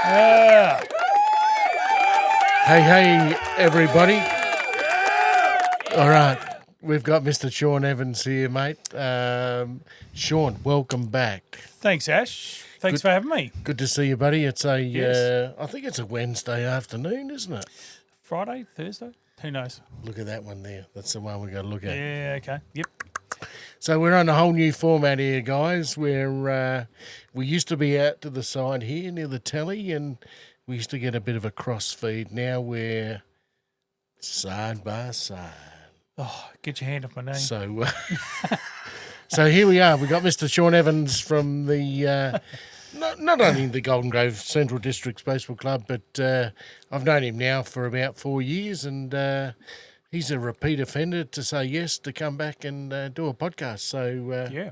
Yeah. Hey, everybody. All right, we've got Mr. Shaun Evans here, mate. Shaun, welcome back. Thanks, Ash. Thanks for having me. Good to see you, buddy. It's a, Yes. I think it's a Wednesday afternoon, isn't it? Friday, Thursday? Who knows? Look at that one there. That's the one we got to look at. Yeah, okay. Yep. So we're on a whole new format here, guys, where we used to be out to the side here near the telly, and we used to get a bit of a cross feed. Now we're side by side. Oh, get your hand off my name. So, so here we are. We've got Mr. Shaun Evans from the not only the Golden Grove Central Districts Baseball Club, but I've known him now for about 4 years, and he's a repeat offender to say yes to come back and do a podcast. So, Yeah.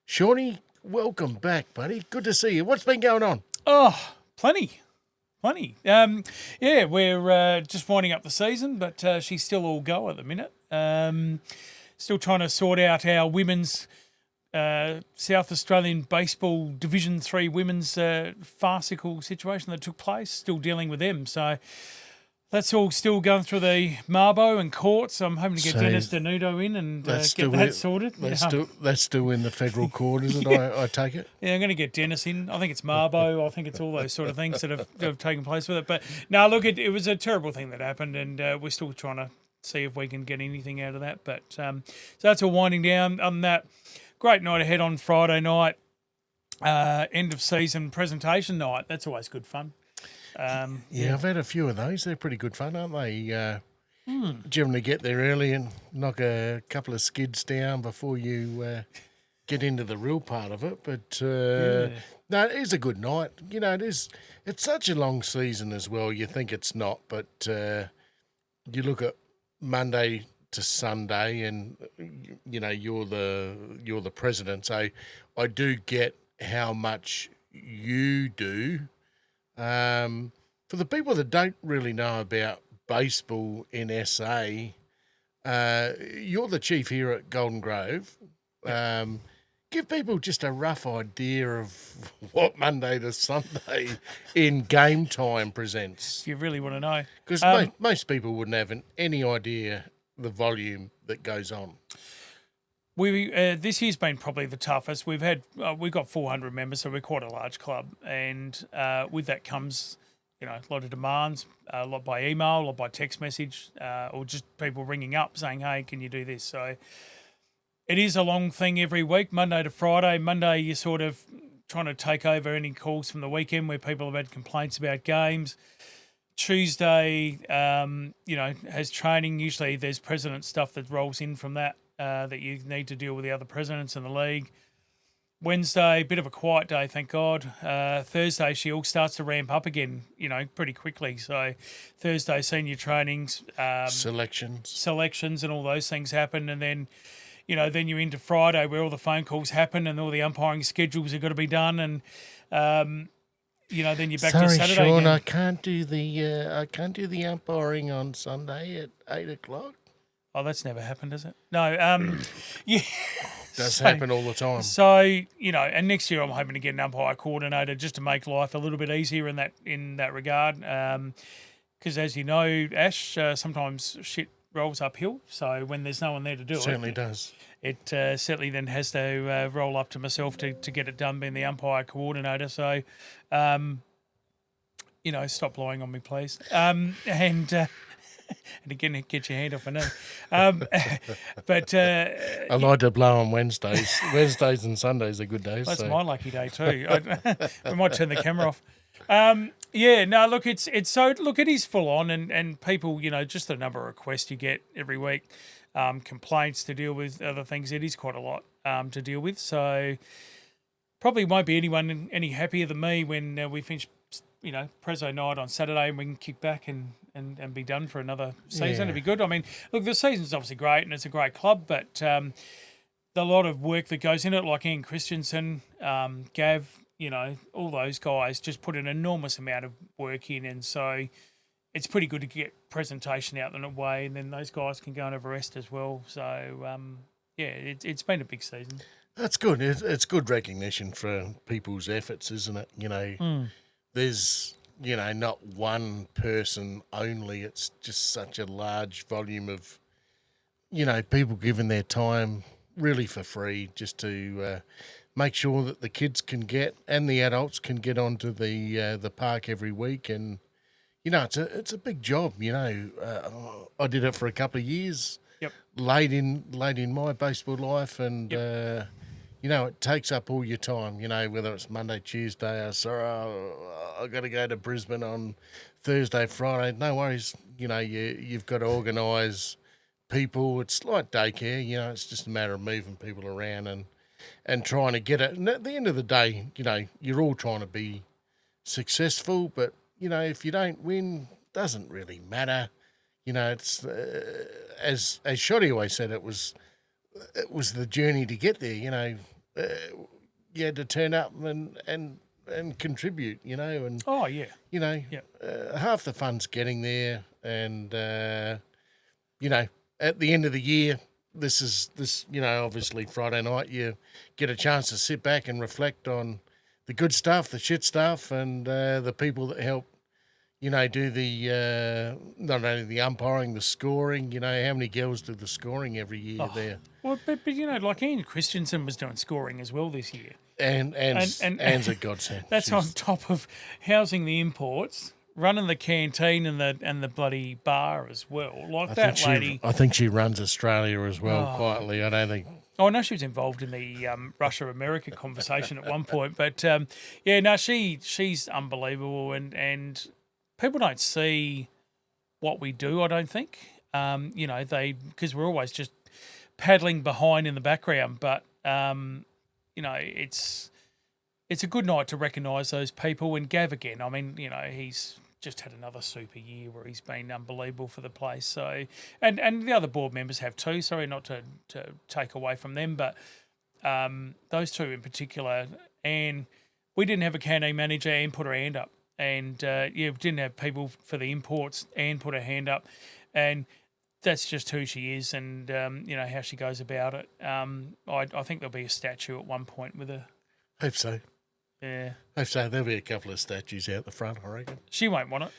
Shaunie, welcome back, buddy. Good to see you. What's been going on? Oh, plenty. Yeah, we're just winding up the season, but she's still all go at the minute. Still trying to sort out our women's South Australian Baseball Division 3 women's farcical situation that took place. Still dealing with them. So that's all still going through the Marbo and courts. I'm hoping to get So Dennis Denudo in and get that sorted. That's still in the federal court, isn't it? I take it. Yeah, I'm going to get Dennis in. I think it's Marbo. I think it's all those sort of things that have taken place with it. But no, look, it was a terrible thing that happened, and we're still trying to see if we can get anything out of that. But so that's all winding down. On that great night ahead on Friday night, end of season presentation night. That's always good fun. Yeah, I've had a few of those. They're pretty good fun, aren't they? Generally get there early and knock a couple of skids down before you get into the real part of it. But no, it is a good night. You know, it's such a long season as well. You think it's not, but you look at Monday to Sunday, and you know you're the president. So I do get how much you do. For the people that don't really know about baseball in SA, you're the chief here at Golden Grove. Give people just a rough idea of what Monday to Sunday in game time presents. If you really want to know. Because most people wouldn't have any idea the volume that goes on. This year's been probably the toughest. We've got 400 members, so we're quite a large club, and with that comes, you know, a lot of demands, a lot by email, a lot by text message, or just people ringing up saying, "Hey, can you do this?" So it is a long thing every week, Monday to Friday. Monday, you're sort of trying to take over any calls from the weekend where people have had complaints about games. Tuesday, has training. Usually, there's president stuff that rolls in from that. That you need to deal with the other presidents in the league. Wednesday, bit of a quiet day, thank God. Thursday, she all starts to ramp up again, you know, pretty quickly. So Thursday, senior trainings, selections, and all those things happen, and then, you know, then you're into Friday where all the phone calls happen and all the umpiring schedules have got to be done, and then you're back to Saturday. Sorry, Shaun, again. I can't do the umpiring on Sunday at 8:00. Oh, that's never happened, has it? No. Yeah. Does happen all the time. So, you know, and next year I'm hoping to get an umpire coordinator just to make life a little bit easier in that regard. Because as you know, Ash, sometimes shit rolls uphill. So when there's no one there to do Certainly does. It certainly then has to roll up to myself to get it done, being the umpire coordinator. So, stop blowing on me, please. And again, get your hand off my knee. But I like to blow on Wednesdays. Wednesdays and Sundays are good days. That's my lucky day too. We might turn the camera off. It is full on, and people, you know, just the number of requests you get every week, complaints to deal with, other things. It is quite a lot to deal with. So probably won't be anyone any happier than me when we finish, you know, Prezzo night on Saturday and we can kick back and be done for another season. Yeah. It'd be good. I mean, look, the season's obviously great and it's a great club, but a lot of work that goes in it, like Ian Christensen, Gav, you know, all those guys just put an enormous amount of work in, and so it's pretty good to get presentation out in a way, and then those guys can go and have a rest as well. So, it's been a big season. That's good. It's good recognition for people's efforts, isn't it? You know, there's not one person only. It's just such a large volume of, people giving their time really for free just to make sure that the kids can get and the adults can get onto the park every week. And it's a big job. I did it for a couple of years. Yep. Late in my baseball life, and it takes up all your time. Whether it's Monday, Tuesday. I got to go to Brisbane on Thursday, Friday. No worries. You've got to organise people. It's like daycare. It's just a matter of moving people around and trying to get it. And at the end of the day, you're all trying to be successful, but if you don't win, doesn't really matter. It's as Shoddy always said, it was the journey to get there. You had to turn up and contribute. And Oh yeah. half the fun's getting there, and at the end of the year, obviously Friday night, you get a chance to sit back and reflect on the good stuff, the shit stuff, and the people that help, do the not only the umpiring, the scoring. How many girls do the scoring every year there? Well, but like Ian Christensen was doing scoring as well this year. Anne's a godsend. That's on top of housing the imports, running the canteen and the bloody bar as well. I think she runs Australia as well, quietly. I don't think. Oh, I know she was involved in the Russia-America conversation at one point, but she's unbelievable, and people don't see what we do. I don't think, because we're always just paddling behind in the background, but it's a good night to recognise those people. And Gav again, I mean, he's just had another super year where he's been unbelievable for the place. So, and the other board members have too. Sorry, not to take away from them, but those two in particular. And we didn't have a canteen manager. Anne put her hand up, and we didn't have people for the imports. Anne put her hand up, and that's just who she is, and how she goes about it. I think there'll be a statue at one point with her. Hope so. Yeah. Hope so. There'll be a couple of statues out the front, I reckon. She won't want it.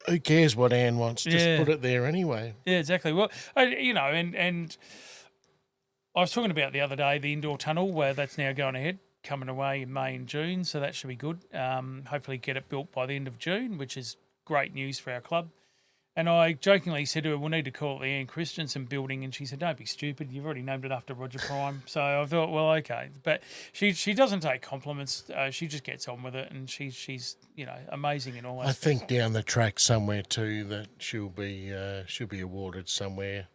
Who cares what Anne wants? Just put it there anyway. Yeah, exactly. Well, and I was talking about the other day the indoor tunnel where that's now going ahead, coming away in May and June, so that should be good. Hopefully get it built by the end of June, which is great news for our club. And I jokingly said to her, we'll need to call it the Anne Christensen building. And she said, don't be stupid. You've already named it after Roger Prime. So I thought, well, okay. But she doesn't take compliments. She just gets on with it. And she's amazing in all aspects. I think down the track somewhere too that she'll be awarded somewhere.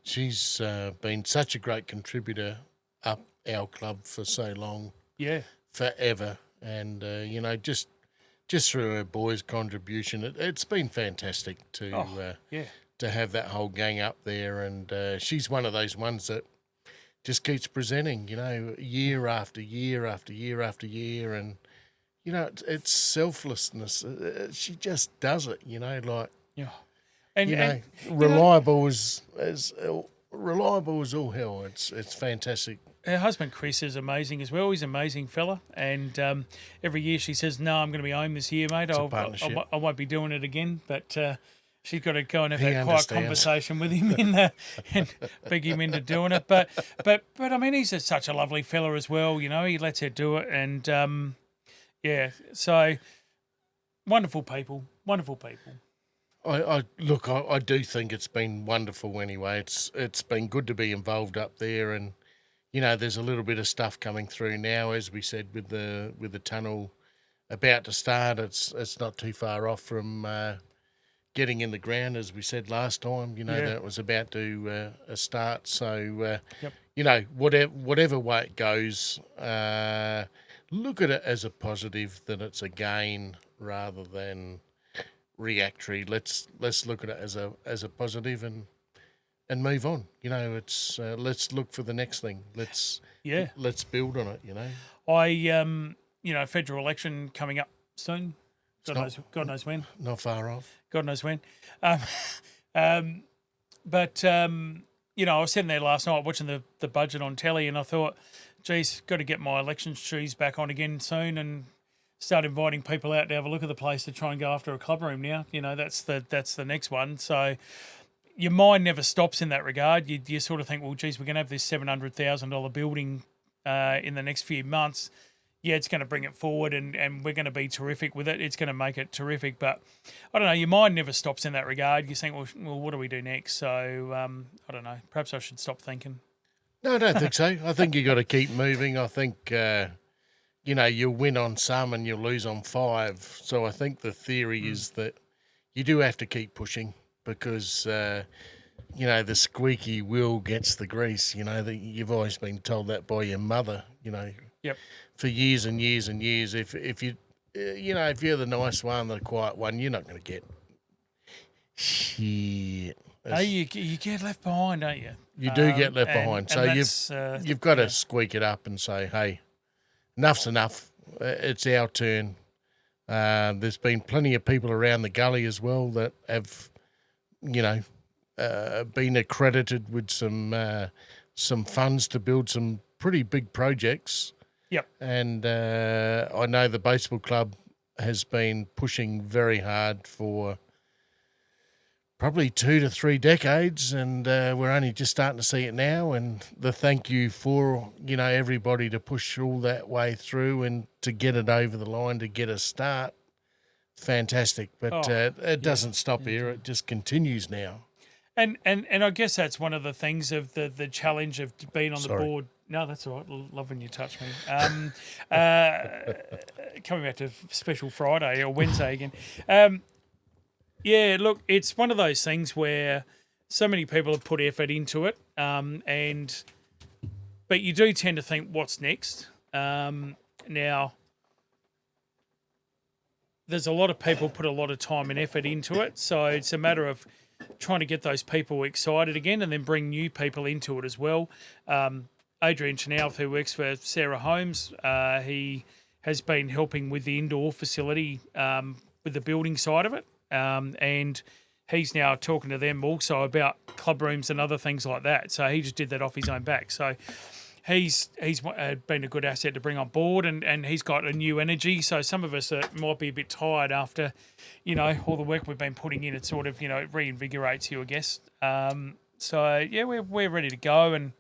She's been such a great contributor up our club for so long. Yeah. Forever. And, just through her boys' contribution, it's been fantastic to have that whole gang up there, and she's one of those ones that just keeps presenting, year after year after year after year, and it's selflessness. She just does it, and reliable as all hell. It's fantastic. Her husband, Chris, is amazing as well. He's an amazing fella. And every year she says, no, I'm going to be home this year, mate. I won't be doing it again. But she's got to go and have that quiet conversation with him and beg him into doing it. But I mean, he's such a lovely fella as well. He lets her do it. And, so wonderful people. I do think it's been wonderful anyway. It's been good to be involved up there, and there's a little bit of stuff coming through now, as we said, with the tunnel about to start. It's not too far off from getting in the ground, as we said last time. That it was about to start. So whatever way it goes, look at it as a positive, that it's a gain rather than reactory. Let's look at it as a positive and move on. It's let's look for the next thing. Let's build on it. I federal election coming up soon. God knows when. Not far off. God knows when. But I was sitting there last night watching the budget on telly, and I thought, geez, got to get my election shoes back on again soon. And start inviting people out to have a look at the place to try and go after a club room now. That's the next one. So your mind never stops in that regard. You sort of think, well, geez, we're going to have this $700,000 building in the next few months. Yeah, it's going to bring it forward and we're going to be terrific with it. It's going to make it terrific. But I don't know, your mind never stops in that regard. You think, well, what do we do next? So I don't know. Perhaps I should stop thinking. No, I don't think so. I think you got to keep moving. I think, you'll win on some and you'll lose on 5. So I think the theory is that you do have to keep pushing because, the squeaky wheel gets the grease. You've always been told that by your mother, Yep. for years and years and years. If you, if you're the nice one, the quiet one, you're not going to get shit. Hey, you get left behind, don't you? You do get left behind. So you've got to squeak it up and say, hey, enough's enough. It's our turn. There's been plenty of people around the gully as well that have, been accredited with some funds to build some pretty big projects. Yep. And I know the baseball club has been pushing very hard for probably 2 to 3 decades, and we're only just starting to see it now. And the thank you for, everybody to push all that way through and to get it over the line, to get a start. Fantastic. But it doesn't stop here. It just continues now. And I guess that's one of the things of the challenge of being on the board. No, that's all right. Love when you touch me. Coming back to Special Friday or Wednesday again. Yeah, look, it's one of those things where so many people have put effort into it, but you do tend to think, what's next? Now, there's a lot of people put a lot of time and effort into it, so it's a matter of trying to get those people excited again and then bring new people into it as well. Adrian Chanel, who works for Sarah Holmes, he has been helping with the indoor facility with the building side of it. And he's now talking to them also about club rooms and other things like that. So he just did that off his own back. So he's been a good asset to bring on board, and he's got a new energy. So some of us might be a bit tired after, all the work we've been putting in. It sort of, it reinvigorates you, I guess. So yeah, we're ready to go. And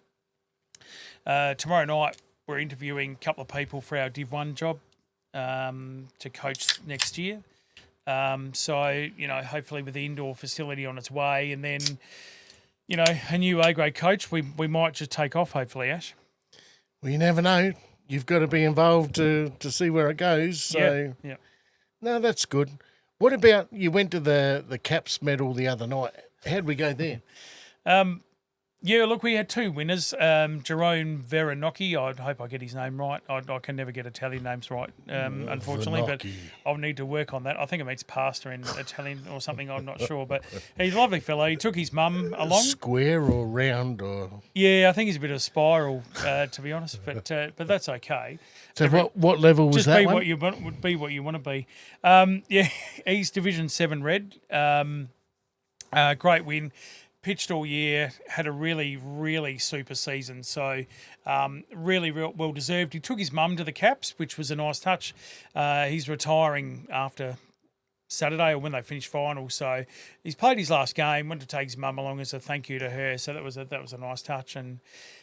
tomorrow night we're interviewing a couple of people for our Div 1 job to coach next year. So, hopefully with the indoor facility on its way and then, a new A-grade coach, we might just take off, hopefully, Ash. Well, you never know. You've got to be involved to see where it goes. So, yeah. No, that's good. What about, you went to the Caps medal the other night. How'd we go there? Yeah, look, we had 2 winners. Jerome Veranocchi, I hope I get his name right. I can never get Italian names right, unfortunately, but I'll need to work on that. I think it means pasta in Italian or something, I'm not sure. But he's a lovely fellow. He took his mum along. Square or round or? Yeah, I think he's a bit of a spiral, to be honest, but that's okay. So what level was just that be one? what you want, would be what you want to be. Yeah, he's Division 7 red. Great win. Pitched all year, had a really, really super season. So really well deserved. He took his mum to the Caps, which was a nice touch. He's retiring after Saturday or when they finish finals. So he's played his last game, went to take his mum along as a thank you to her. So that was a nice touch. And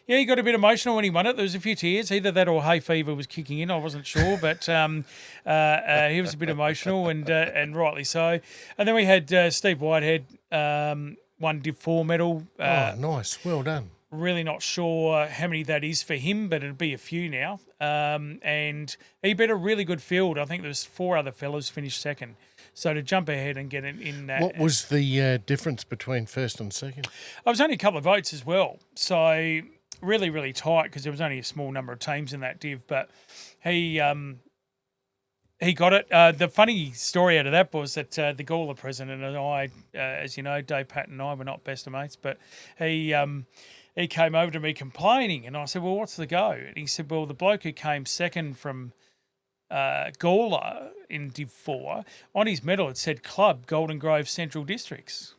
yeah, he got a bit emotional when he won it. There was a few tears. Either that or hay fever was kicking in. I wasn't sure, but he was a bit emotional and rightly so. And then we had Steve Whitehead, won Div 4 medal. Nice. Well done. Really not sure how many that is for him, but it'll be a few now. And he beat a really good field. I think there's 4 other fellas finished second. So to jump ahead and get in that. What was the difference between first and second? I was only a couple of votes as well. So really, really tight because there was only a small number of teams in that div. But he got it. The funny story out of that was that the Gawler president and I, as you know, Dave Patton and I were not best of mates, but he came over to me complaining, and I said, well, what's the go? And he said, well, the bloke who came second from Gawler in Div 4, on his medal it said Club Golden Grove Central Districts.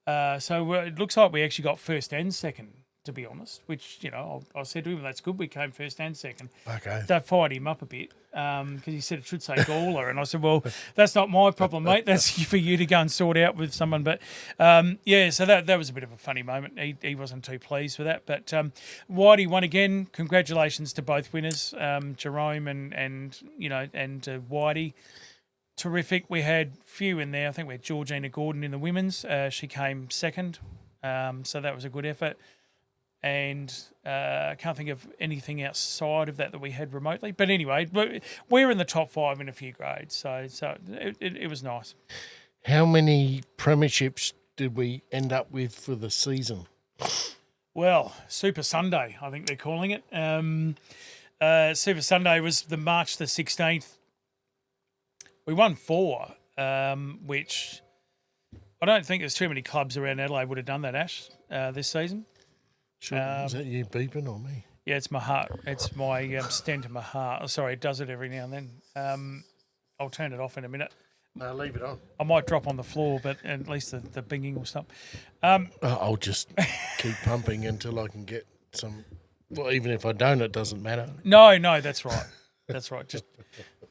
So it looks like we actually got first and second to be honest, which, I said to him, that's good. We came first and second. Okay. That fired him up a bit because he said it should say Gawler. And I said, well, that's not my problem, mate. That's for you to go and sort out with someone. But, so that was a bit of a funny moment. He wasn't too pleased with that. But Whitey won again. Congratulations to both winners, Jerome and Whitey. Terrific. We had few in there. I think we had Georgina Gordon in the women's. She came second. So that was a good effort. And I can't think of anything outside of that we had remotely. But anyway, we're in the top 5 in a few grades, so it was nice. How many premierships did we end up with for the season? Well, Super Sunday, I think they're calling it. Super Sunday was the March the 16th. We won 4, which I don't think there's too many clubs around Adelaide would have done that, Ash, this season. Sure. Is that you beeping or me? Yeah, it's my heart. It's my stent in my heart. Oh, sorry, it does it every now and then. I'll turn it off in a minute. No, leave it on. I might drop on the floor, but at least the binging will stop. I'll just keep pumping until I can get some. Well, even if I don't, it doesn't matter. No, that's right. That's right. Just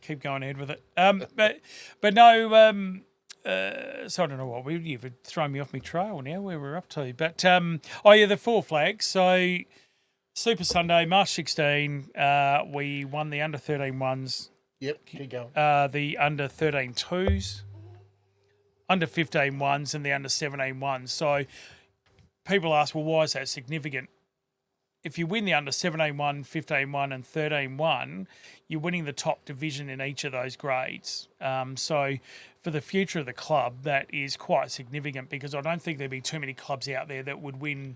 keep going ahead with it. But no. So I don't know what you've thrown me off my trail now where we're up to. But the 4 flags. So Super Sunday, March 16. We won the under 13 ones. Yep, keep going. The under 13 twos, under 15 ones, and the under 17 ones. So people ask, well, why is that significant? If you win the under 17-1, 15-1 and 13-1, you're winning the top division in each of those grades. So for the future of the club, that is quite significant because I don't think there'd be too many clubs out there that would win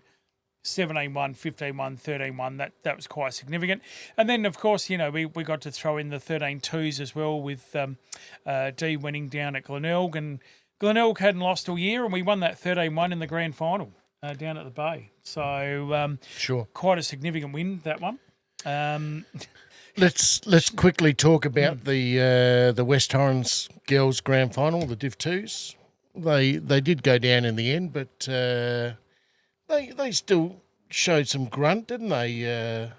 17-1, 15-1, 13-1. That was quite significant. And then, of course, we got to throw in the 13-2s as well with D winning down at Glenelg. And Glenelg hadn't lost all year, and we won that 13-1 in the grand final. Down at the Bay. So sure, quite a significant win, that one. Let's quickly talk about the West Torrens girls grand final, the Div 2s. They did go down in the end, but they still showed some grunt, didn't they?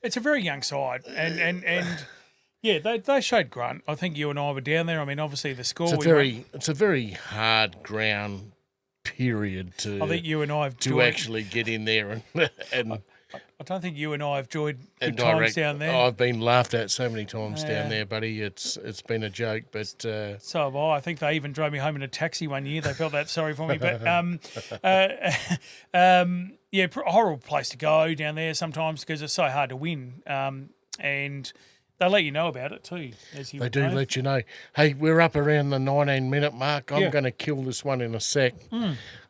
It's a very young side, and yeah, they showed grunt. I think you and I were down there. I mean, obviously the score. It's a very hard ground period to. I think you and I have actually get in there and I don't think you and I have enjoyed good times down there. I've been laughed at so many times down there, buddy. It's been a joke, but so have I. I think they even drove me home in a taxi one year. They felt that sorry for me, but horrible place to go down there sometimes because it's so hard to win, and they let you know about it too. They do let you know. Hey, we're up around the 19-minute mark. I'm going to kill this one in a sec.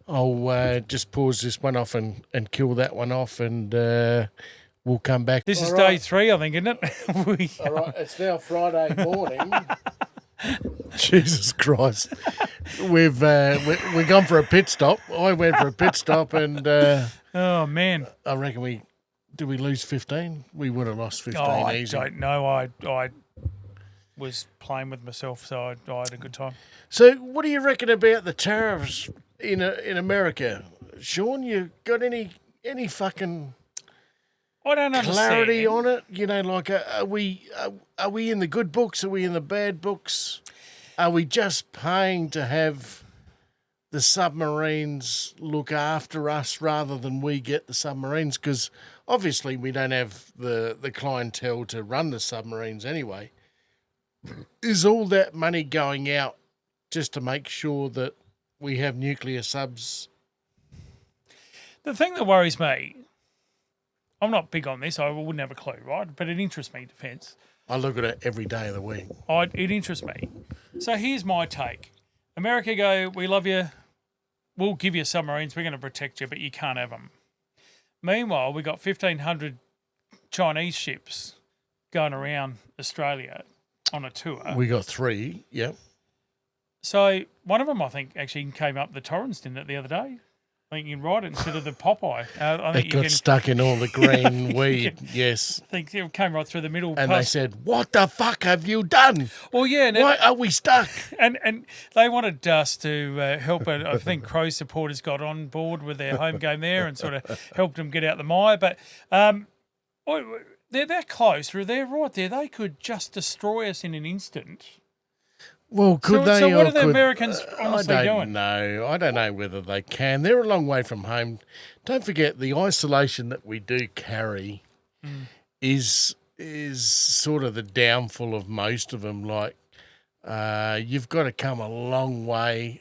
I'll just pause this one off and kill that one off, and we'll come back. This is day 3, I think, isn't it? All right, it's now Friday morning. Jesus Christ. We've gone for a pit stop. I went for a pit stop, and oh, man. I reckon did we lose 15? We would have lost 15 easy. I don't know. I was playing with myself, so I had a good time. So what do you reckon about the tariffs in America? Shaun, you got any fucking I don't clarity on it? Are we in the good books? Are we in the bad books? Are we just paying to have the submarines look after us rather than we get the submarines? Because obviously we don't have the clientele to run the submarines anyway. Is all that money going out just to make sure that we have nuclear subs? The thing that worries me, I'm not big on this, I wouldn't have a clue, right? But it interests me, defence. I look at it every day of the week. It interests me. So here's my take. America go, we love you, we'll give you submarines, we're going to protect you, but you can't have them. Meanwhile, we got 1,500 Chinese ships going around Australia on a tour. We got 3, yep. So one of them, I think, actually came up the Torrens, didn't it, the other day? I think you can ride it instead of the Popeye. I It think you got can. stuck in all the green weed, yes. I think it came right through the middle. And they said, "What the fuck have you done? well, yeah, and Why are we stuck?" And they wanted us to help it. I think Crow supporters got on board with their home game there and sort of helped them get out the mire. But they're that close. They're right there. They could just destroy us in an instant. Well, could they? So what are the could, Americans honestly I don't doing? know. I don't know whether they can. They're a long way from home. Don't forget the isolation that we do carry is sort of the downfall of most of them. Like you've got to come a long way.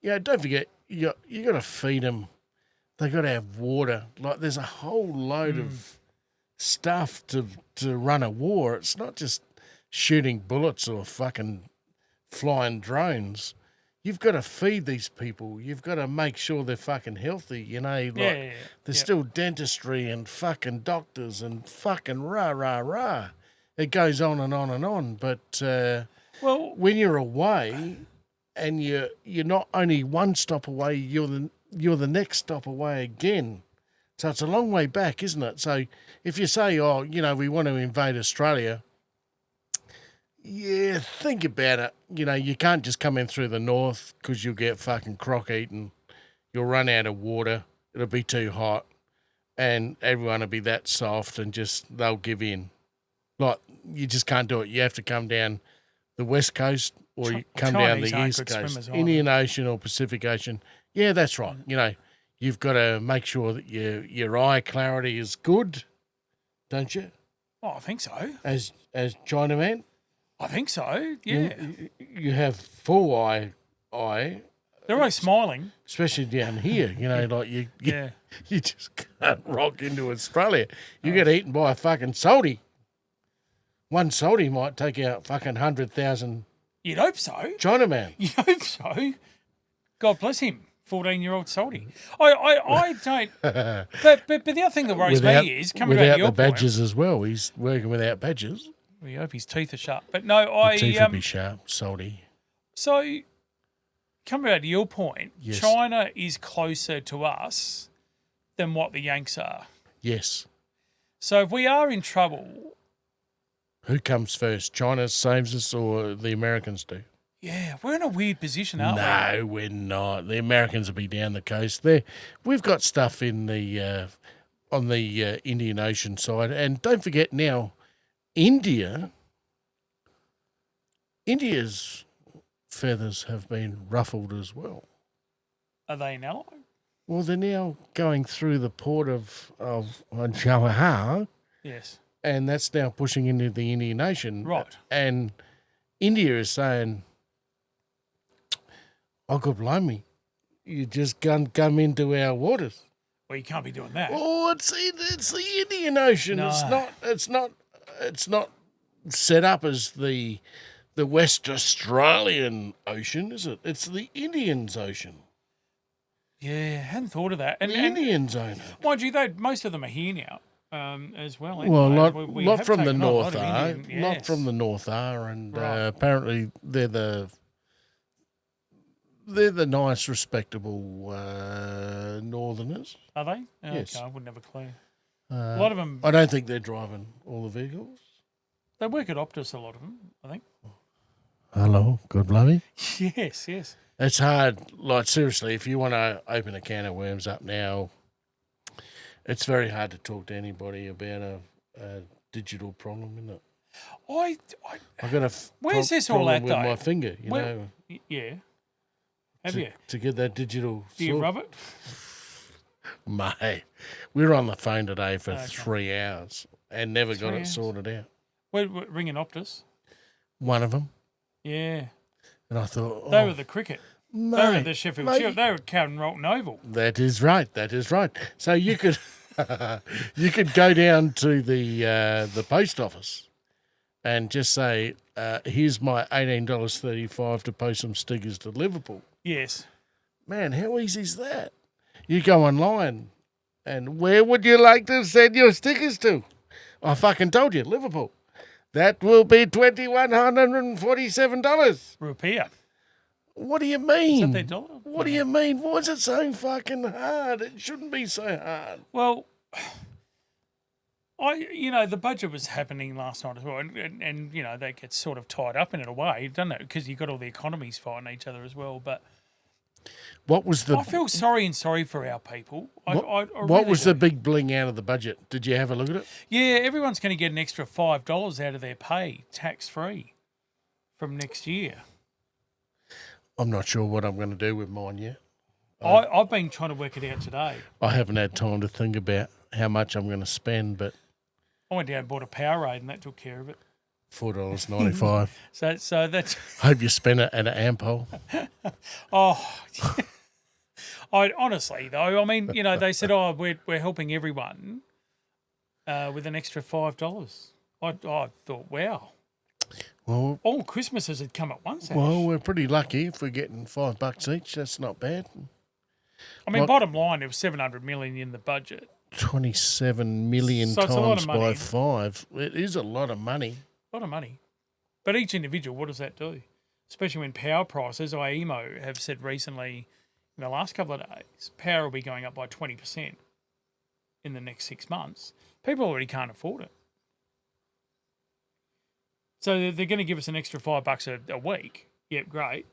Yeah, don't forget you got to feed them. They got to have water. Like there's a whole load of stuff to run a war. It's not just shooting bullets or fucking flying drones. You've got to feed these people. You've got to make sure they're fucking healthy. You know, like there's still dentistry and fucking doctors and fucking rah. It goes on and on and on. But Well, when you're away and you're not only one stop away, you're the next stop away again. So it's a long way back, isn't it? So if you say, oh, you know, we want to invade Australia, yeah, think about it. You know, you can't just come in through the north because you'll get fucking croc eaten. You'll run out of water. It'll be too hot. And everyone will be that soft and just they'll give in. Like, you just can't do it. You have to come down the west coast or you come down the east coast. Indian Ocean or Pacific Ocean. Yeah, that's right. You know, you've got to make sure that your eye clarity is good, don't you? Oh, I think so. As Chinaman? I think so. Yeah. You have full eye. They're always smiling. Especially down here, you know, like you just can't rock into Australia. You get eaten by a fucking salty. One salty might take out fucking 100,000. You'd hope so. Chinaman. You'd hope so. God bless him. 14-year-old salty. I don't. But the other thing that worries me is coming back to your without the badges as well. He's working without badges. We hope his teeth are sharp. But no, His teeth will be sharp, salty. So, coming back to your point, yes. China is closer to us than what the Yanks are. Yes. So if we are in trouble, who comes first? China saves us or the Americans do? Yeah, we're in a weird position, aren't we? No, we're not. The Americans will be down the coast. We've got stuff in the on the Indian Ocean side, and don't forget now, India's feathers have been ruffled as well. Are they an ally? Well, they're now going through the port of Johor. Yes. And that's now pushing into the Indian Ocean. Right. And India is saying, oh, God blimey, you just come into our waters. Well, you can't be doing that. Oh, it's the Indian Ocean. No. It's not set up as the West Australian Ocean, is it? It's the Indian's Ocean. Yeah, I hadn't thought of that. And the Indians own it. Mind you, most of them are here now as well. Anyway. Well, we lot have from the taken north on a lot are. of Indian, Lot yes. from the north are, and Right. apparently they're the nice, respectable northerners. Are they? Yes. Okay, I wouldn't have a clue. A lot of them. I don't think they're driving all the vehicles. They work at Optus, a lot of them, I think. Hello, good bloody. Yes. It's hard. Like, seriously, if you want to open a can of worms up now, it's very hard to talk to anybody about a digital problem, isn't it? I've got a where's this all at, with though? my finger, you know. Yeah. Have you? To get that digital... Do you rub it? Mate, we were on the phone today for 3 hours and never got it sorted out. We're ringing Optus. One of them. Yeah. And I thought... They were the cricket. Mate, they were the Sheffield Shield. They were Carlton Oval. That is right. So you could you could go down to the post office and just say, here's my $18.35 to post some stickers to Liverpool. Yes. Man, how easy is that? You go online and where would you like to send your stickers to? I fucking told you, Liverpool. That will be $2,147. Rupiah. What do you Is mean? that their dollar? What do you mean? Why is it so fucking hard? It shouldn't be so hard. Well, the budget was happening last night as well, and that gets sort of tied up in it a way, doesn't it? Because you've got all the economies fighting each other as well. But What was the I feel sorry for our people. what really was do. the big bling out of the budget? Did you have a look at it? Yeah, everyone's going to get an extra $5 out of their pay, tax free, from next year. I'm not sure what I'm going to do with mine yet. I've been trying to work it out today. I haven't had time to think about how much I'm going to spend, but I went down and bought a Powerade, and that took care of it. $4.95. So that's Hope you spend it at an Ampol. oh. I honestly though, I mean, they said, "Oh, we're helping everyone with an extra $5." I thought, wow. Well, All Christmases had come at once. well, we're pretty lucky if we're getting $5 each. That's not bad. I mean, bottom line, there was 700 million in the budget. 27 million So it's a lot times of by money. 5. It is a lot of money. A lot of money. But each individual, what does that do? Especially when power prices, IEMO have said recently, in the last couple of days, power will be going up by 20% in the next 6 months. People already can't afford it. So they're going to give us an extra $5 a week. Yep, great.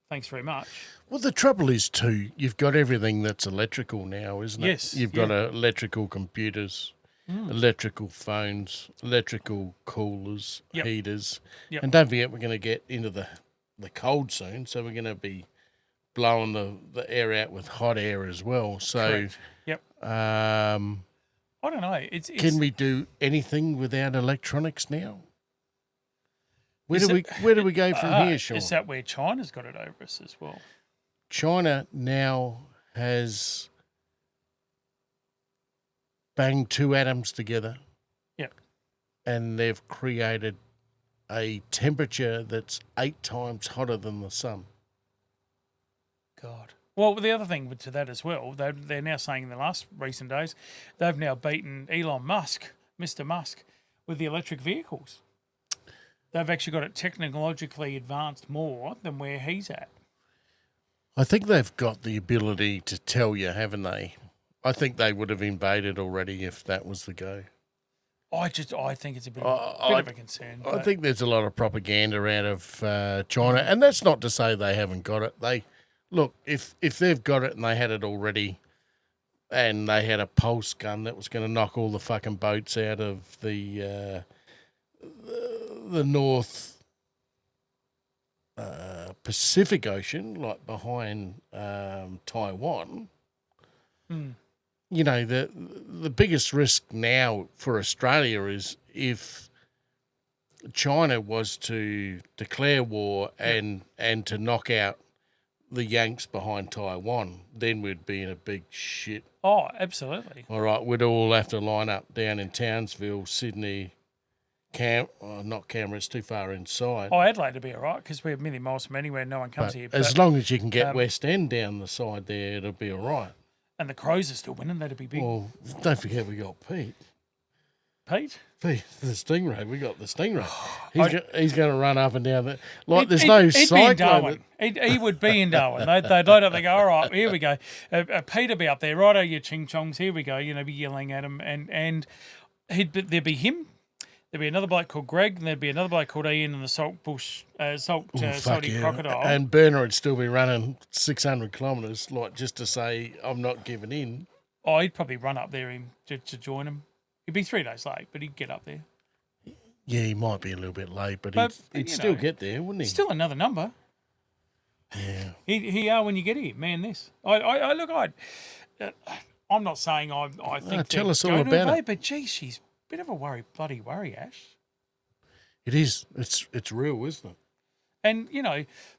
Thanks very much. Well, the trouble is, too, you've got everything that's electrical now, isn't it? Yes, You've got electrical computers, electrical phones, electrical coolers, Yep. heaters. Yep. And don't forget, we're going to get into the cold soon, so we're going to be blowing the air out with hot air as well. So, Correct. Yep. I don't know. It's can we do anything without electronics now? Where Is do we go from here, Shaun? Is that where China's got it over us as well? China now has banged two atoms together. Yep. And they've created a temperature that's 8 times hotter than the sun. God. Well, the other thing to that as well, they're now saying in the last recent days, they've now beaten Elon Musk, Mr. Musk, with the electric vehicles. They've actually got it technologically advanced more than where he's at. I think they've got the ability to tell you, haven't they? I think they would have invaded already if that was the go. I think it's a bit of a concern. I think there's a lot of propaganda out of China, and that's not to say they haven't got it. Look, if they've got it and they had it already, and they had a pulse gun that was going to knock all the fucking boats out of the North Pacific Ocean, like behind Taiwan. You know, the biggest risk now for Australia is if China was to declare war and to knock out the Yanks behind Taiwan, then we'd be in a big shit. Oh, absolutely. All right, we'd all have to line up down in Townsville, Sydney, not Canberra, it's too far inside. Oh, Adelaide would be all right because we're a million miles from anywhere. No one comes here. As long as you can get West End down the side there, it'll be all right. And the Crows are still winning. That'd be big. Well, don't forget we got Pete. Pete? Pete, the Stingray. We got the Stingray. He's going to run up and down there. Like there's no he'd be in cyclone. Darwin. He would be in Darwin. They'd load up. They go, all right, here we go. Pete would be up there. Righto, you ching chongs. Here we go. Be yelling at him, and there'd be him. There'd be another bloke called Greg, and there'd be another bloke called Ian, and the salty crocodile. And Burner would still be running 600 kilometres, like just to say, I'm not giving in. Oh, he'd probably run up there to join him. He'd be 3 days late, but he'd get up there. Yeah, he might be a little bit late, but he'd still get there, wouldn't he? Still another number. Yeah. He are when you get here, man. This. I'm not saying I think. Tell us all about it. But geez, she's a bit of a bloody worry, Ash. It is. It's real, isn't it? And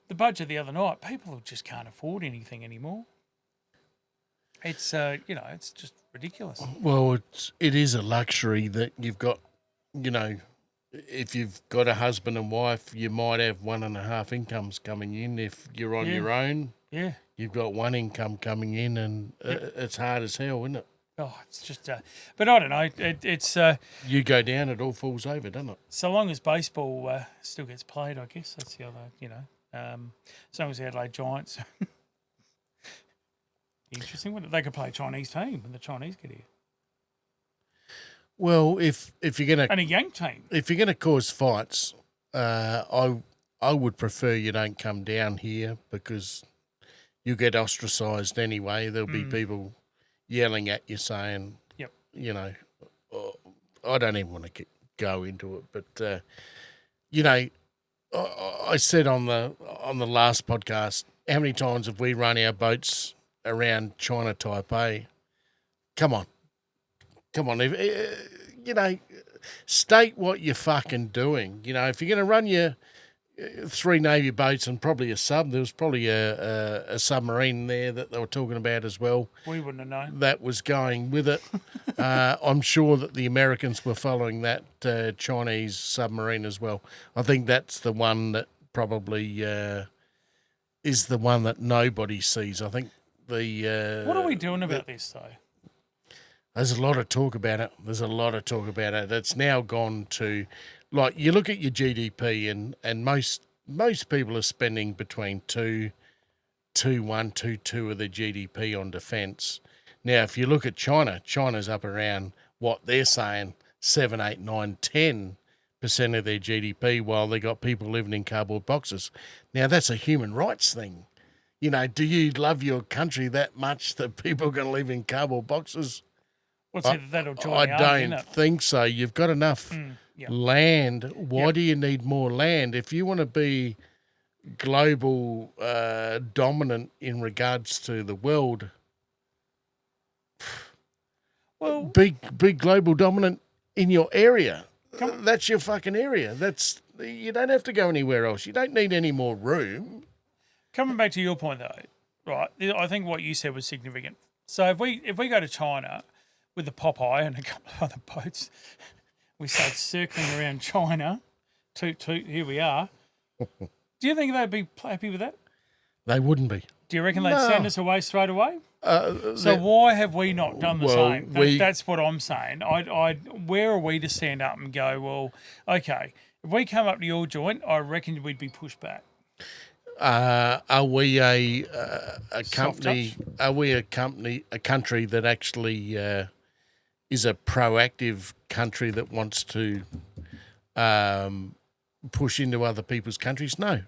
the budget the other night, people just can't afford anything anymore. It's it's just ridiculous. Well, it is a luxury that you've got. If you've got a husband and wife, you might have 1.5 incomes coming in. If you're on your own, you've got one income coming in, and it's hard as hell, isn't it? Oh, it's just. But I don't know. It's. You go down, it all falls over, doesn't it? So long as baseball still gets played, I guess that's the other. Same as the Adelaide Giants. Interesting, wouldn't it? They could play a Chinese team when the Chinese get here. Well, if you're gonna And a Yank team. if you're gonna cause fights, I would prefer you don't come down here because you get ostracised anyway. There'll be people yelling at you saying, Yep. you know, oh, I don't even want to go into it, but you know, I said on the last podcast, how many times have we run our boats around China Taipei? Come on, if you know, state what you're fucking doing. You know, if you're going to run your 3 Navy boats and probably a sub, there was probably a submarine there that they were talking about as well. We wouldn't have known. That was going with it. I'm sure that the Americans were following that Chinese submarine as well. I think that's the one that probably is the one that nobody sees. I think the... what are we doing about this, though? There's a lot of talk about it. It's now gone to, like, you look at your GDP and most people are spending between 2.2 of their GDP on defence. Now, if you look at China's up around what they're saying, 7, 8, 9, 10% of their GDP, while they got people living in cardboard boxes. Now, that's a human rights thing. You know, do you love your country that much that people are going to live in cardboard boxes? That'll join I the don't argument, think so. You've got enough land. Why do you need more land? If you want to be global dominant in regards to the world, well, be global dominant in your area. That's your fucking area. You don't have to go anywhere else. You don't need any more room. Coming back to your point, though, right? I think what you said was significant. So if we go to China with the Popeye and a couple of other boats, we start circling around China. Toot, here we are. Do you think they'd be happy with that? They wouldn't be. Do you reckon they'd send us away straight away? So why have we not done the same? That's what I'm saying. Where are we to stand up and go, well, okay, if we come up to your joint, I reckon we'd be pushed back. Are we a company? Are we a country that actually is a proactive country that wants to push into other people's countries? No.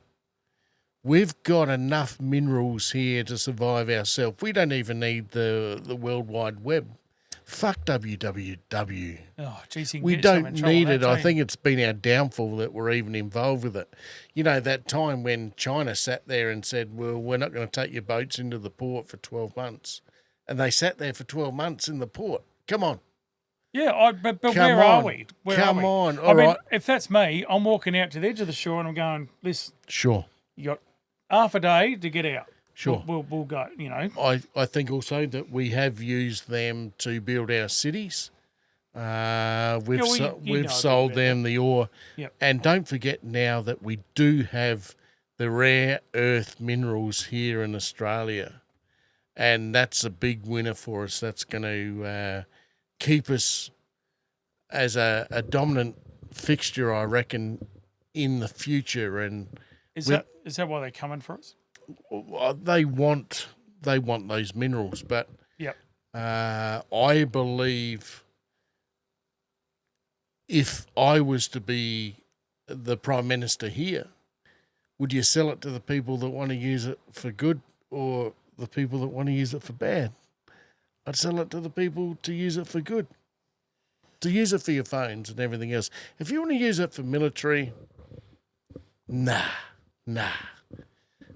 We've got enough minerals here to survive ourselves. We don't even need the World Wide Web. Fuck www. Oh, geez, we don't need it. I think it's been our downfall that we're even involved with it. You know, that time when China sat there and said, well, we're not going to take your boats into the port for 12 months. And they sat there for 12 months in the port. Come on. Yeah, but where are we? Come on. I mean, if that's me, I'm walking out to the edge of the shore and I'm going, listen. Sure. You got half a day to get out. Sure. We'll go, you know. I think also that we have used them to build our cities. We've sold them the ore. Yep. And don't forget now that we do have the rare earth minerals here in Australia. And that's a big winner for us. That's going to keep us as a dominant fixture, I reckon, in the future. And is that why they're coming for us? They want those minerals, but yep. I believe if I was to be the Prime Minister here, would you sell it to the people that want to use it for good or the people that want to use it for bad? I'd sell it to the people to use it for good, to use it for your phones and everything else. If you want to use it for military, nah.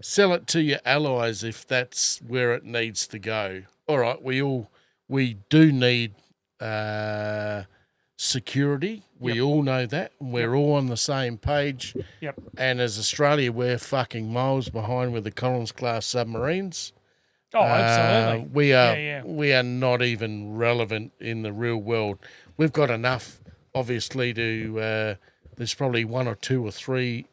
Sell it to your allies if that's where it needs to go. All right, we do need security. We all know that. We're all on the same page. Yep. And as Australia, we're fucking miles behind with the Collins-class submarines. Oh, absolutely. We are not even relevant in the real world. We've got enough, obviously, to there's probably 1 or 2 or 3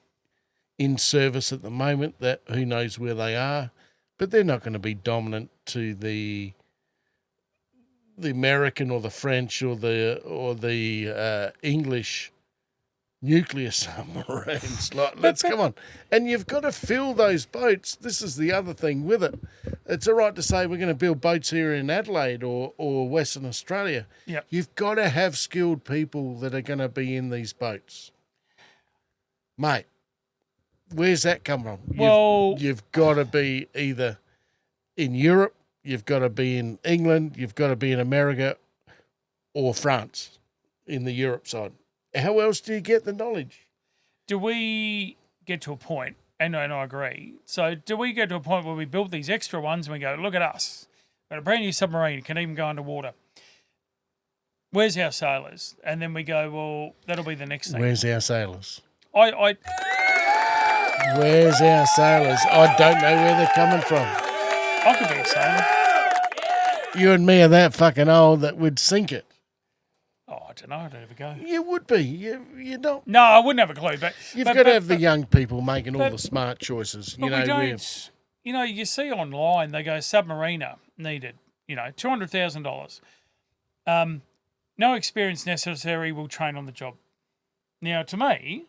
in service at the moment that who knows where they are, but they're not going to be dominant to the American or the French or the English nuclear submarines. Like, let's come on. And you've got to fill those boats. This is the other thing with it. It's all right to say we're going to build boats here in Adelaide or Western Australia. Yep. You've got to have skilled people that are going to be in these boats. Mate, where's that come from? You've got to be either in Europe, you've got to be in England, you've got to be in America or France in the Europe side. How else do you get the knowledge? Do we get to a point, and I agree, so do we get to a point where we build these extra ones and we go, look at us, got a brand new submarine, can even go underwater. Where's our sailors? And then we go, well, that'll be the next thing. Where's our sailors? Where's our sailors? I don't know where they're coming from. I could be a sailor. You and me are that fucking old that would sink it. Oh, I don't know. I don't ever go. You would be. You don't. No, I wouldn't have a clue. But you've got to have the young people making all the smart choices. But we don't. You know, you see online they go submariner needed. You know, $200,000. No experience necessary. Will train on the job. Now, to me,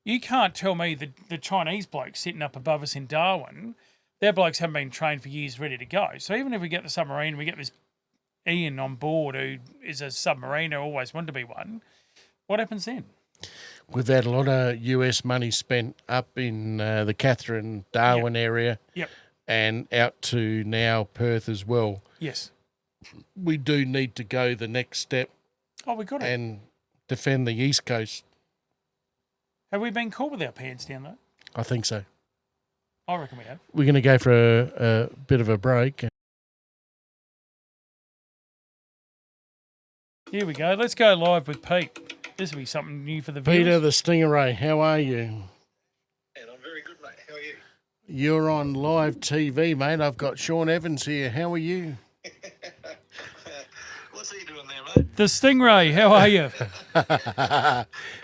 you can't tell me the Chinese blokes sitting up above us in Darwin, their blokes haven't been trained for years, ready to go. So even if we get the submarine, we get this Ian on board who is a submariner, always wanted to be one, what happens then? We've had a lot of US money spent up in the Catherine, Darwin area. Yep. And out to now Perth as well. Yes. We do need to go the next step. Oh, we got it. And defend the East Coast. Have we been caught with our pants down though? I think so. I reckon we have. We're going to go for a bit of a break. Here we go. Let's go live with Pete. This will be something new for the viewers. Peter the Stingray, how are you? And I'm very good, mate. How are you? You're on live TV, mate. I've got Shaun Evans here. How are you? What's he doing there, mate? The Stingray, how are you?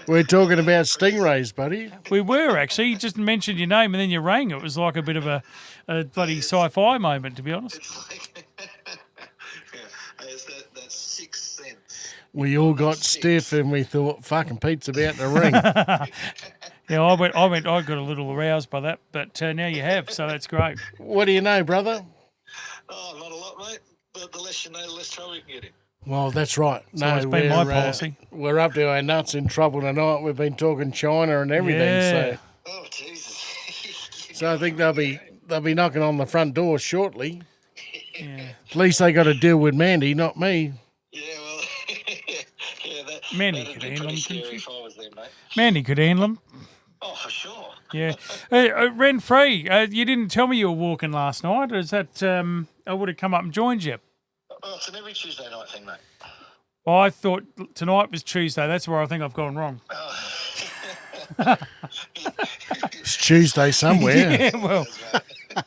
We're talking about stingrays, buddy. We were, actually. You just mentioned your name and then you rang. It was like a bit of a bloody sci-fi moment, to be honest. It's like, it's that sixth sense. We all got stiff and we thought, fucking Pete's about to ring. Yeah, I got a little aroused by that, but now you have, so that's great. What do you know, brother? Oh, not a lot, mate. But the less you know, the less trouble you can get in. Well, that's right. It's been my policy. We're up to our nuts in trouble tonight. We've been talking China and everything. Yeah. So. Oh, Jesus. So I think they'll be knocking on the front door shortly. Yeah. At least they got to deal with Mandy, not me. Yeah, well, yeah, Mandy that'd could be handle pretty him, scary if I was there, mate. Mandy could handle him. Oh, for sure. Yeah. Ren Free, you didn't tell me you were walking last night. Is that I would have come up and joined you? Oh, it's an every Tuesday night thing, mate. Well, I thought tonight was Tuesday. That's where I think I've gone wrong. It's Tuesday somewhere. Yeah, well,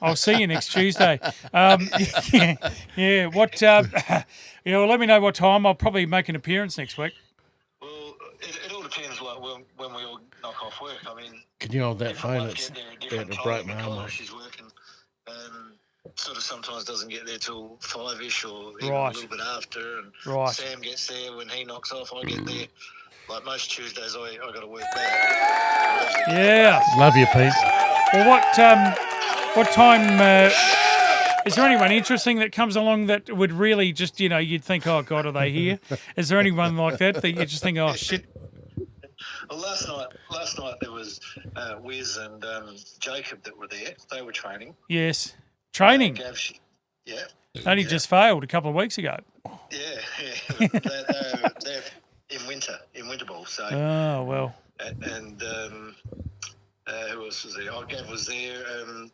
I'll see you next Tuesday. Yeah. What? Well, let me know what time. I'll probably make an appearance next week. Well, it all depends, like when we all knock off work. I mean, Can you hold that phone? might It's get there at about different to break time. my arm Clive, off. she's working. Sort of sometimes doesn't get there till 5-ish or even Right. a little bit after. And Right. Sam gets there when he knocks off. I get there. Like most Tuesdays, I got to work back. Yeah. Love you, Pete. Well, what time? Is there anyone interesting that comes along that would really just, you'd think, oh God, are they here? Is there anyone like that you just think, oh shit? Well, last night there was Wiz and Jacob that were there. They were training. Yes. Training. Yeah. Only just failed a couple of weeks ago. Yeah. They're in winter ball. So. Oh well. And who else was there? Oh, Gav was there.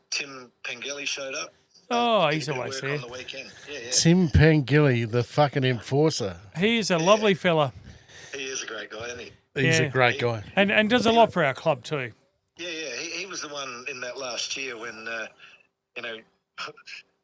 Tim Pengelly showed up. Oh, Did he's a bit of always work there. on the weekend. Yeah. Tim Pangilly, the fucking enforcer. He is a lovely fella. He is a great guy, isn't he? He's Yeah. a great guy. And does a lot for our club too. Yeah. He was the one in that last year when,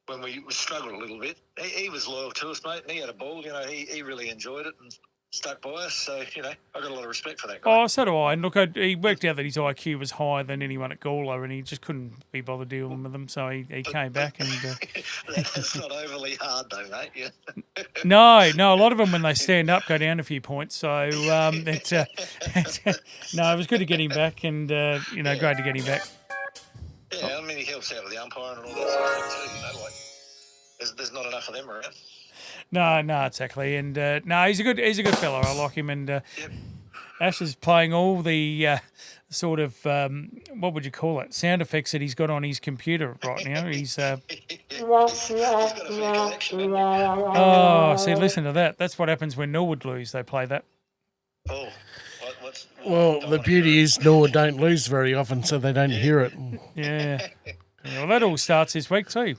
when we struggled a little bit. He was loyal to us, mate, and he had a ball. He really enjoyed it. And stuck by us. So, I got a lot of respect for that guy. Oh, so do I. And look, he worked out that his IQ was higher than anyone at Gawler, and he just couldn't be bothered dealing with them. So he came back and. That's not overly hard, though, mate. Yeah. No, a lot of them when they stand up go down a few points. So no, it was good to get him back, and great to get him back. Yeah, I mean he helps out with the umpiring and all that sort of thing too. Like there's not enough of them around. No, exactly, and no, he's a good fella. I like him, and Ash is playing all the sort of what would you call it, sound effects that he's got on his computer right now. He's got a fair collection, hasn't he? oh, see, listen to that. That's what happens when Norwood lose. They play that. Oh, Well, the beauty is Norwood don't lose very often, so they don't hear it. Yeah. Well, that all starts this week too.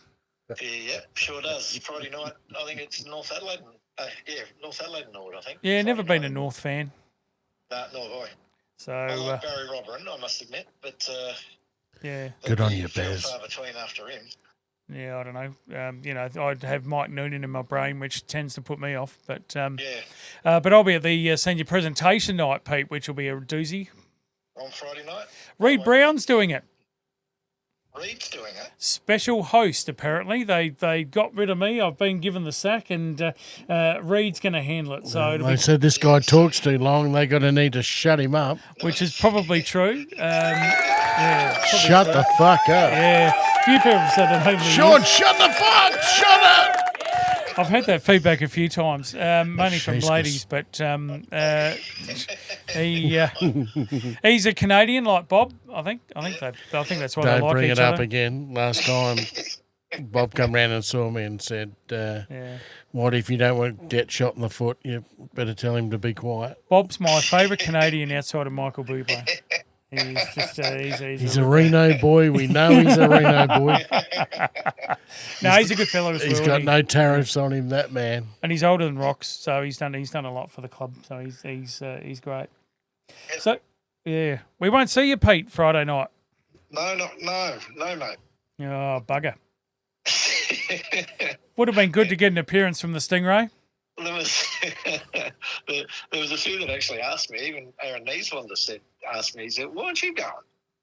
Yeah, sure does. Friday night, I think it's North Adelaide. North Adelaide and Norwood, I think. Yeah, Friday never been night. a North fan. No, nor have I. So I like Barry Robberin, I must admit, but yeah, Good on you, few and Baz. far between after him. yeah, I don't know. I'd have Mike Noonan in my brain, which tends to put me off. But but I'll be at the senior presentation night, Pete, which will be a doozy. On Friday night, Reed Brown's doing it. Reed's doing it. Special host, apparently. They got rid of me. I've been given the sack, and Reed's going to handle it. So it'll They be, said this guy talks too long. They got to need to shut him up. which is probably true. Yeah, probably Shut true. the fuck up. Yeah, a few people have said that over the years. Shaun, shut the fuck! Shut up! I've had that feedback a few times, mainly from Jesus. ladies, but he's a Canadian like Bob. I think that's why they Don't like bring each it up other. again. Last time, Bob come round and saw me and said, Yeah. what if you don't want to get shot in the foot? You better tell him to be quiet. Bob's my favourite Canadian outside of Michael Bublé. He's just He's a Reno boy. We know he's a Reno boy. no, he's a good fellow as well. He's got no tariffs on him, that man. And he's older than Rocks, so he's done a lot for the club. So he's great. So yeah, we won't see you, Pete, Friday night. No, mate. Oh bugger! Would have been good to get an appearance from the Stingray. There was there was a few that actually asked me. Even Aaron Nees one that asked me. He said, "Why aren't you going?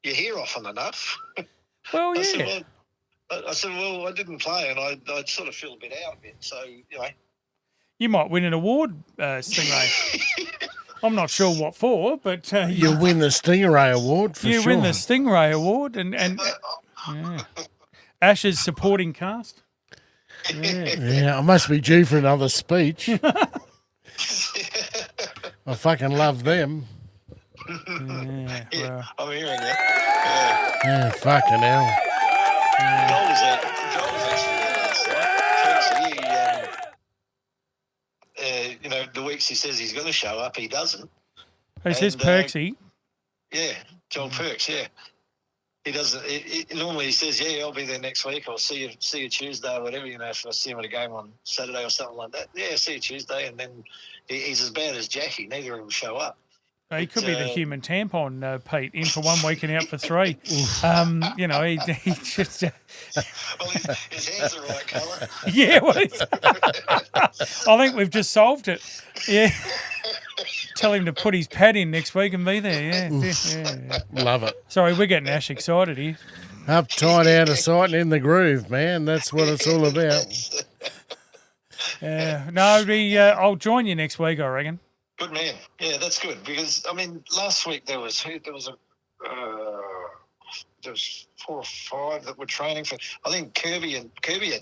You're here often enough." Well, I said, yeah. well, I didn't play, and I sort of feel a bit out of it. So You might win an award, Stingray. I'm not sure what for, but You win the Stingray Award for you sure. win the Stingray Award and yeah. Ash's supporting cast. Yeah. Yeah, I must be due for another speech. I fucking love them. Yeah, well, I'm hearing that. Yeah. Yeah, fucking hell. Joel was actually there last night. Perksy, the weeks he says he's going to show up, he doesn't. who says And, Perksy? Yeah, Joel Perks. Yeah, he doesn't. Normally he says, "Yeah, I'll be there next week. I'll see you Tuesday or whatever." If I see him at a game on Saturday or something like that, yeah, see you Tuesday. And then he's as bad as Jackie. Neither of them show up. He could be the human tampon, Pete, in for 1 week and out for 3. He just. Well, his hair's the right colour. Yeah, well, I think we've just solved it. Yeah. Tell him to put his pad in next week and be there. Yeah. Love it. Sorry, we're getting Ash excited here. Uptight, out of sight, and in the groove, man. That's what it's all about. I'll join you next week, I reckon. Good man. Yeah, that's good because last week there was 4 or 5 that were training for. I think Kirby had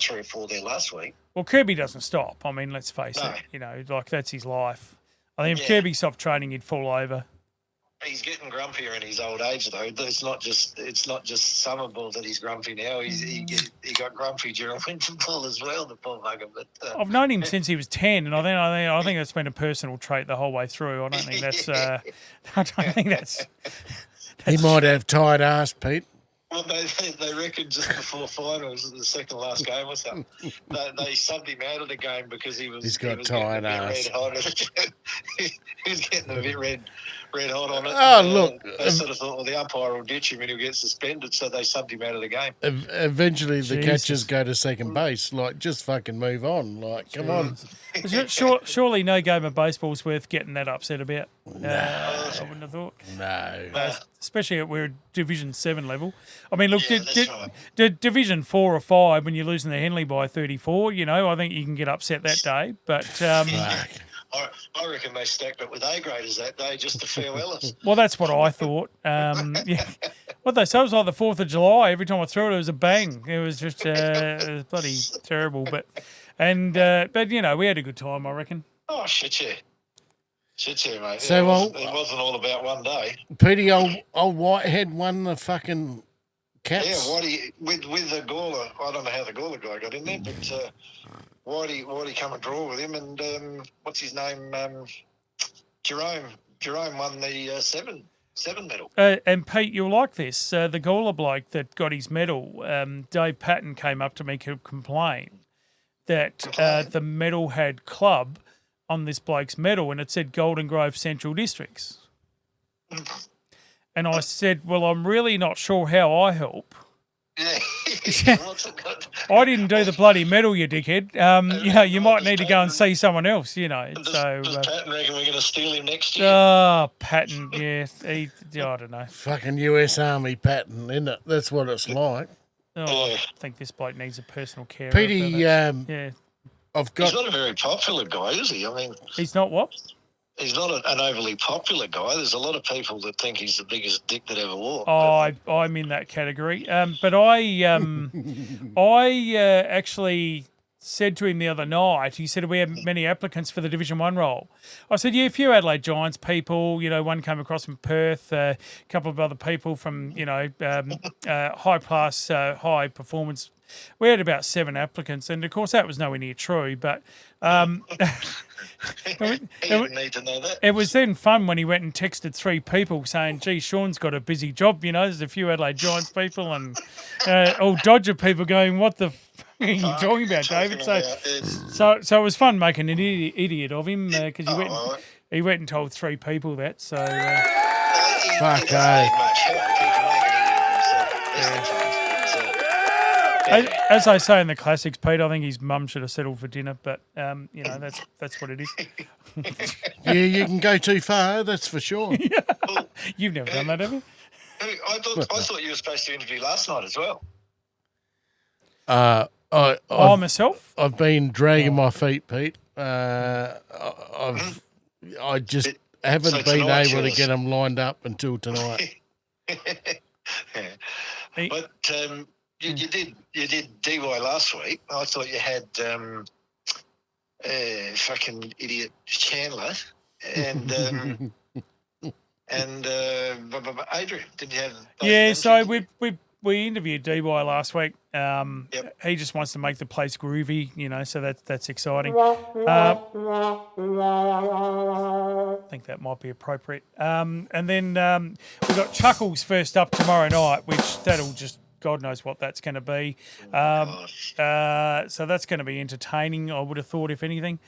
3 or 4 there last week. Well, Kirby doesn't stop. I mean, let's face No. it. That's his life. I think if Yeah. Kirby stopped training, he'd fall over. He's getting grumpier in his old age, though. It's not just summer ball that he's grumpy now. He got grumpy during winter ball as well, the poor bugger. But I've known him since he was 10, and I think that's been a personal trait the whole way through. I don't think that's. I don't think that's. He might have tight ass, Pete. Well, they reckon just before finals, the second last game or something, they subbed him out of the game because he was got getting tired a bit ass. red hot. He was getting a bit red hot on it. Oh, and, look, they sort of thought, well, the umpire will ditch him and he'll get suspended, so they subbed him out of the game. Eventually, the Jesus. catchers go to second base. Like, just fucking move on. Like, come on. Surely no game of baseball's worth getting that upset about. I wouldn't have thought. No. Especially at we're Division 7 level. I mean, look, Yeah, that's right. Division 4 or 5, when you're losing the Henley by 34, I think you can get upset that day. But, Fuck. I reckon they stacked it with A graders that day just to farewell us. well, that's what I thought. Yeah. What they say was like the 4th of July. Every time I threw it, it was a bang. It was just it was bloody terrible. But we had a good time, I reckon. Oh, shit, yeah. Shit, yeah, mate. So, it wasn't all about one day. Petey, old Whitehead won the fucking Caps. Yeah, Whitey, with the Gawler, I don't know how the Gawler guy got in there, but Whitey come and draw with him, and what's his name? Jerome won the seven medal. And Pete, you'll like this. The Gawler bloke that got his medal, Dave Patton, came up to me to complain that the medal had club on this bloke's medal, and it said Golden Grove Central Districts. And I said, well, I'm really not sure how I help. Yeah. I didn't do the bloody medal, you dickhead. You might need to go and see someone else, Does Patton reckon we're going to steal him next year? Oh, Patton, yeah. I don't know. Fucking US Army Patton, isn't it? That's what it's like. Oh, I think this bloke needs a personal care. Petey, yeah. He's not a very popular guy, is he? I mean, he's not what? He's not an overly popular guy. There's a lot of people that think he's the biggest dick that ever walked. Oh, I'm in that category. But I actually said to him the other night, he said, we have many applicants for the Division 1 role. I said, yeah, a few Adelaide Giants people, one came across from Perth, a couple of other people from, high class, high performance. We had about 7 applicants, and of course that was nowhere near true, but He didn't need to know that. it was then fun when he went and texted 3 people saying, gee, Shaun's got a busy job, there's a few Adelaide Giants people and all Dodger people going, what the fuck are you talking about, David? So it was fun making an idiot of him because he went and told 3 people that, so... Fuck, As I say in the classics, Pete, I think his mum should have settled for dinner, but that's what it is. Yeah, you can go too far, that's for sure. You've never done that, have you? I thought you were supposed to interview last night as well. Myself? I've been dragging my feet, Pete. I just haven't been able to get them lined up until tonight. But you did DY last week. I thought you had fucking idiot Chandler and Adrian. Did you have? Yeah, so we interviewed DY last week. He just wants to make the place groovy, so that's exciting. I think that might be appropriate. And then we've got Chuckles first up tomorrow night, which that'll just, God knows what that's going to be. So that's going to be entertaining, I would have thought, if anything.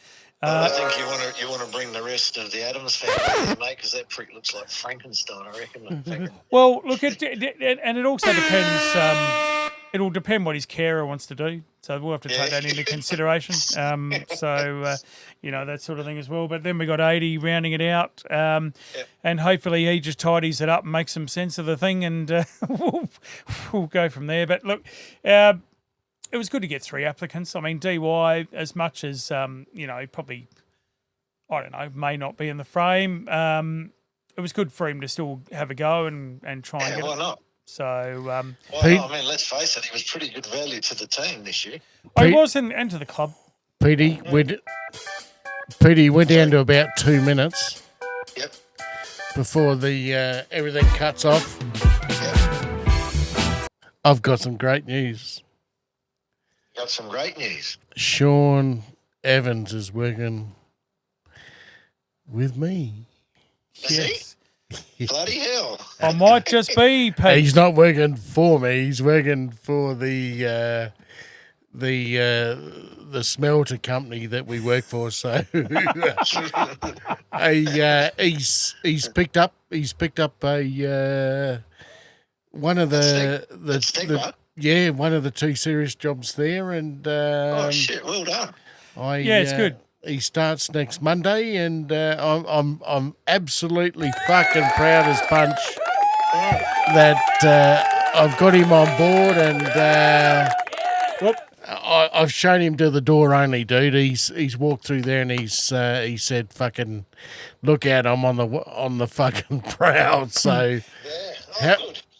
I think you want to bring the rest of the Adams family, mate, because that prick looks like Frankenstein, I reckon. Well, look, and it also depends. It'll depend what his carer wants to do, so we'll have to take that into consideration. That sort of thing as well. But then we got 80 rounding it out, and hopefully he just tidies it up and makes some sense of the thing, and we'll go from there. But look. It was good to get 3 applicants. I mean, DY, as much as, probably, I don't know, may not be in the frame, it was good for him to still have a go and try and get why not? So, Pete, let's face it, he was pretty good value to the team this year. He was, and to the club. Petey, we're down to about 2 minutes. Yep. Before the everything cuts off. Yep. I've got some great news. Got some great news. Shaun Evans is working with me. Is he? Bloody hell. I might just be, Pete. He's not working for me. He's working for the smelter company that we work for. So he's picked up a one of the one of the 2 serious jobs there, and Oh shit! Well done. It's good. He starts next Monday, and I'm absolutely fucking proud as punch that I've got him on board, and I've shown him to the door only, dude. He's walked through there, and he said, "Fucking look out! I'm on the fucking prowl." So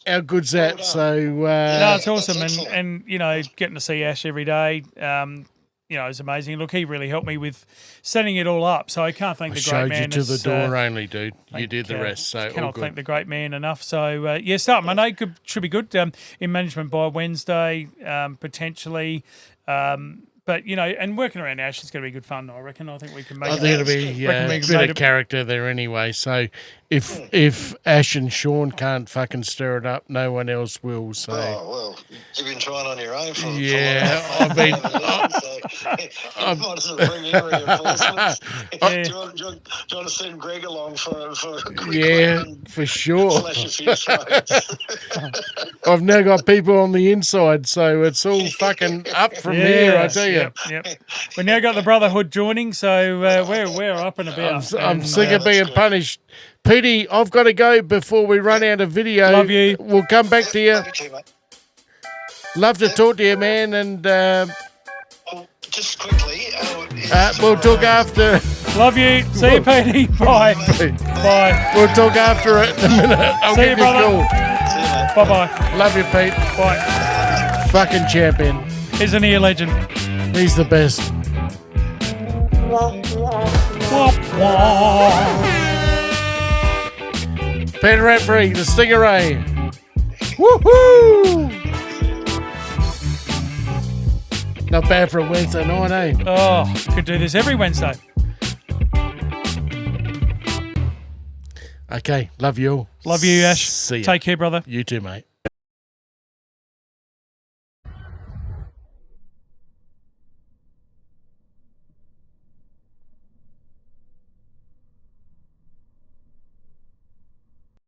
how good's that? Well so No, it's awesome, That's and you know, getting to see Ash every day, you know, is amazing. Look, he really helped me with setting it all up, so I can't thank the great man. showed you to the door only, dude. You did the rest, so all cannot good. thank the great man enough. So start Monday should be good. In management by Wednesday, potentially. But you know, and working around Ash is going to be good fun. I reckon. I think we can make. I think it'll be a bit of character there anyway. So if Ash and Shaun can't fucking stir it up, no one else will. So well, you've been trying on your own for I've been. I might as well bring in reinforcements. Do you want to send Greg along for a quick run for sure. Slash a few throats? I've now got people on the inside, so it's all fucking up from here. I tell you. Yep. We now got the Brotherhood joining, so we're up and about. I'm sick of being punished. Petey, I've got to go before we run out of video. Love you. We'll come back to you. Love you too, mate. Love to talk to you, man, and just quickly, we'll talk after. Love you. See you, Petey. Bye. Bye. We'll talk after it in a minute. I'll See give you, you a brother. call. See you, mate. Bye-bye. Love you, Pete. Bye. Fucking champion. Isn't he a legend? He's the best. Peter Referee, the Stingeray. Woohoo! Not bad for a Wednesday night, eh? Oh, could do this every Wednesday. Okay, love you all. Love you, Ash. See ya. Take care, brother. You too, mate.